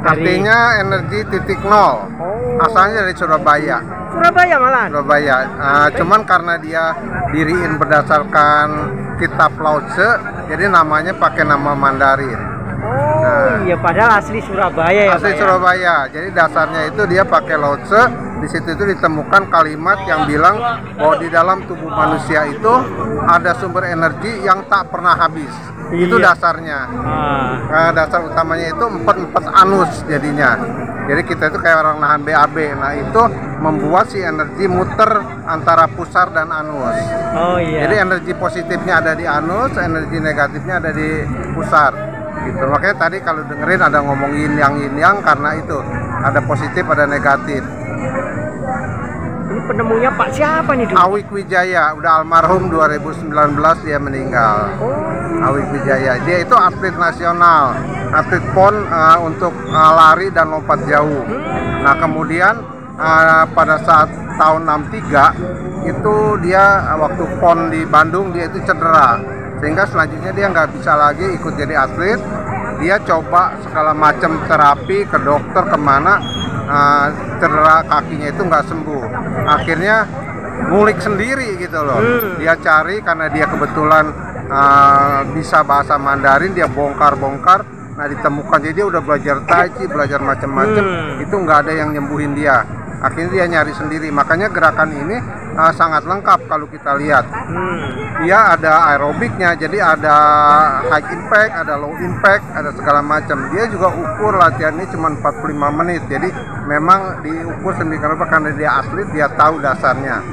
Artinya energi titik nol. Asalnya dari Surabaya. Surabaya malah. Surabaya. Cuman karena dia diriin berdasarkan kitab Lao Tse, jadi namanya pakai nama Mandarin. Iya, padahal asli Surabaya ya. Asli Pak, Surabaya. Jadi dasarnya itu dia pakai Lao Tse. Di situ itu ditemukan kalimat yang bilang bahwa di dalam tubuh manusia itu ada sumber energi yang tak pernah habis. Itu dasarnya. Dasar utamanya itu empat anus jadinya. Jadi kita itu kayak orang nahan BAB. Nah itu membuat si energi muter antara pusar dan anus. Jadi energi positifnya ada di anus, energi negatifnya ada di pusar. Gitu. Makanya tadi kalau dengerin ada ngomong yin yang karena itu ada positif ada negatif. Ini penemunya Pak siapa nih? Awik Wijaya, udah almarhum 2019 dia meninggal. Awik Wijaya, dia itu atlet nasional, atlet PON untuk lari dan lompat jauh. Nah kemudian pada saat tahun 63 itu dia waktu PON di Bandung dia itu cedera, sehingga selanjutnya dia nggak bisa lagi ikut jadi atlet. Dia coba segala macam terapi ke dokter kemana, cedera kakinya itu nggak sembuh. Akhirnya ngulik sendiri gitu loh. Dia cari karena dia kebetulan bisa bahasa Mandarin, dia bongkar-bongkar. Nah ditemukan, jadi dia udah belajar Tai Chi, belajar macam-macam. Itu nggak ada yang nyembuhin dia. Akhirnya dia nyari sendiri. Makanya gerakan ini sangat lengkap kalau kita lihat. Dia ada aerobiknya, jadi ada high impact, ada low impact, ada segala macam. Dia juga ukur latihannya cuma 45 menit. Jadi memang diukur sendiri karena dia atlet, dia tahu dasarnya.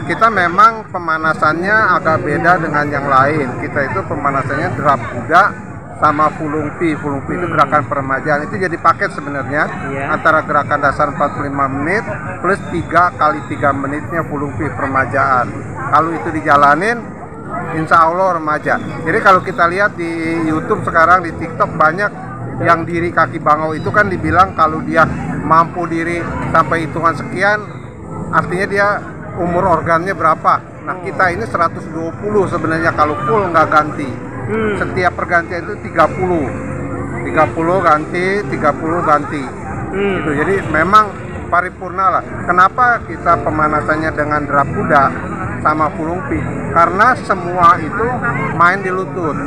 Kita memang pemanasannya agak beda dengan yang lain. Kita itu pemanasannya drap kuda sama Fulungpi. Fulungpi itu gerakan peremajaan, itu jadi paket sebenarnya. Antara gerakan dasar 45 menit plus 3 kali 3 menitnya Fulungpi peremajaan. Kalau itu dijalanin insya Allah remaja. Jadi kalau kita lihat di YouTube sekarang, di TikTok banyak yang diri kaki bangau itu kan dibilang kalau dia mampu diri sampai hitungan sekian artinya dia umur organnya berapa. Nah kita ini 120 sebenarnya kalau full nggak ganti. Setiap pergantian itu 30 ganti, 30 ganti. Gitu. Jadi memang paripurna lah. Kenapa kita pemanasannya dengan drap kuda sama Fulungpi? Karena semua itu main di lutut.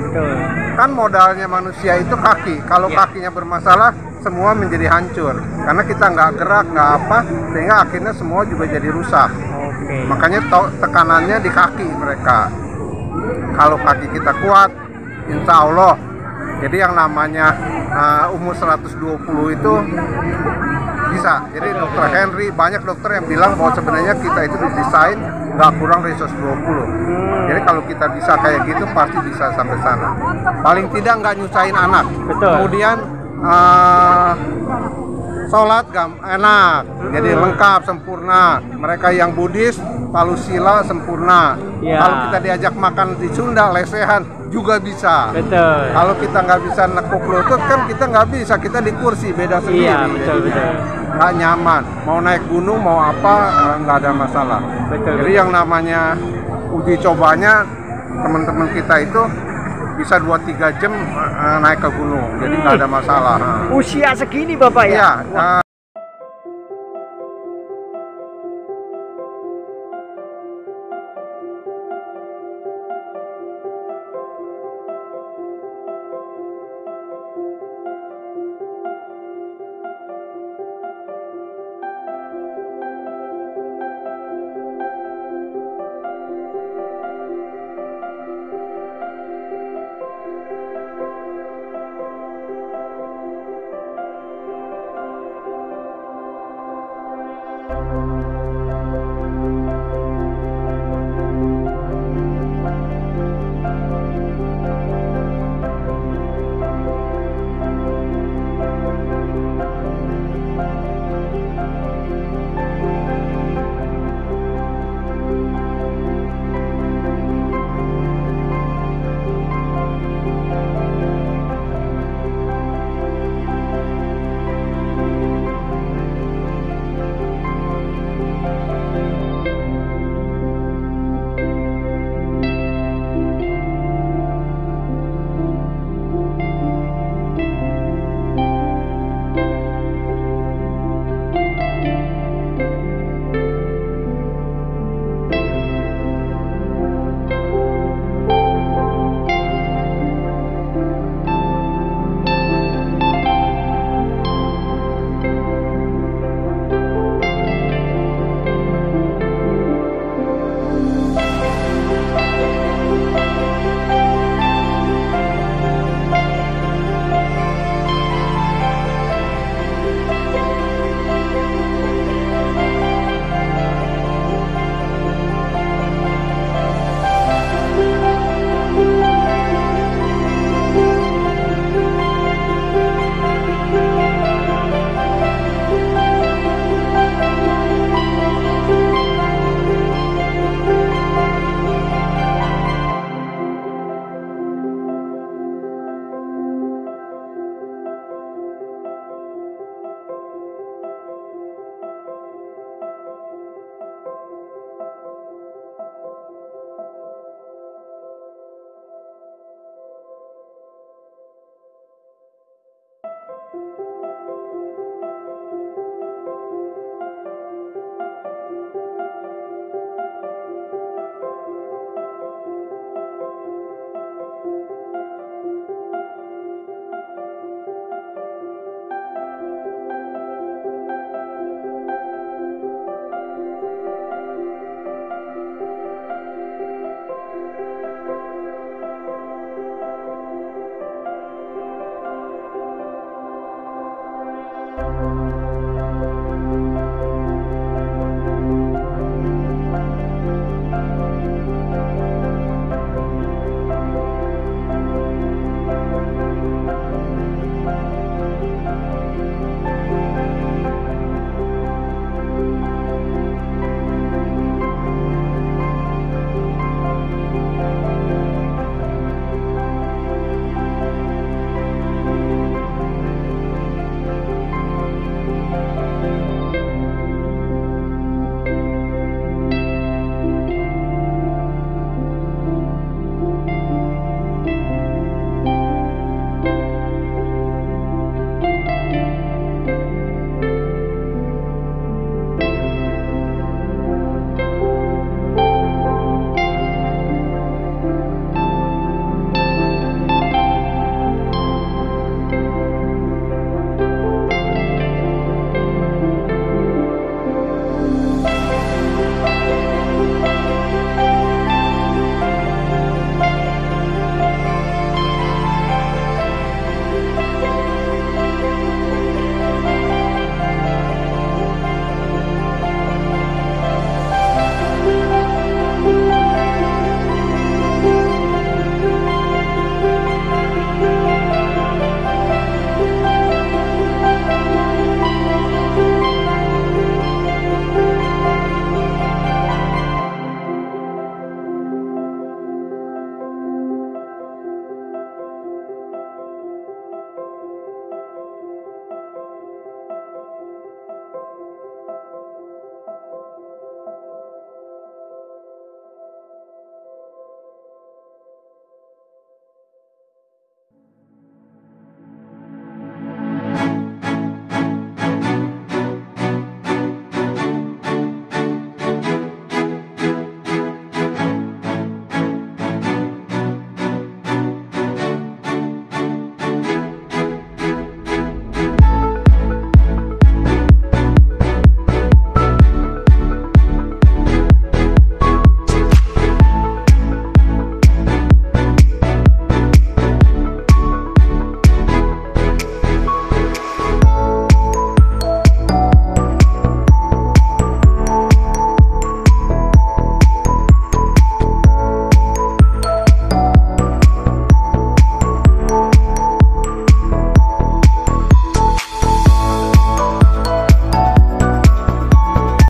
Kan modalnya manusia itu kaki. Kalau kakinya bermasalah, semua menjadi hancur. Karena kita nggak gerak, nggak apa, sehingga akhirnya semua juga jadi rusak. Makanya tekanannya di kaki mereka. Kalau kaki kita kuat, insya Allah. Jadi yang namanya umur 120 itu bisa. Jadi dokter Henry, banyak dokter yang bilang bahwa sebenarnya kita itu didesain nggak kurang dari 120. Jadi kalau kita bisa kayak gitu pasti bisa sampai sana. Paling tidak nggak nyusahin anak. Kemudian sholat enak, jadi lengkap, sempurna. Mereka yang Buddhis, Palusila sempurna. Kalau kita diajak makan di Sunda, lesehan juga bisa. Kalau kita nggak bisa nekuk lutut kan kita nggak bisa, kita di kursi beda sendiri. Nggak nyaman. Mau naik gunung mau apa nggak ada masalah. Jadi yang namanya uji cobanya teman-teman kita itu bisa 2-3 jam naik ke gunung, jadi nggak ada masalah. Usia segini Bapak ya? Iya.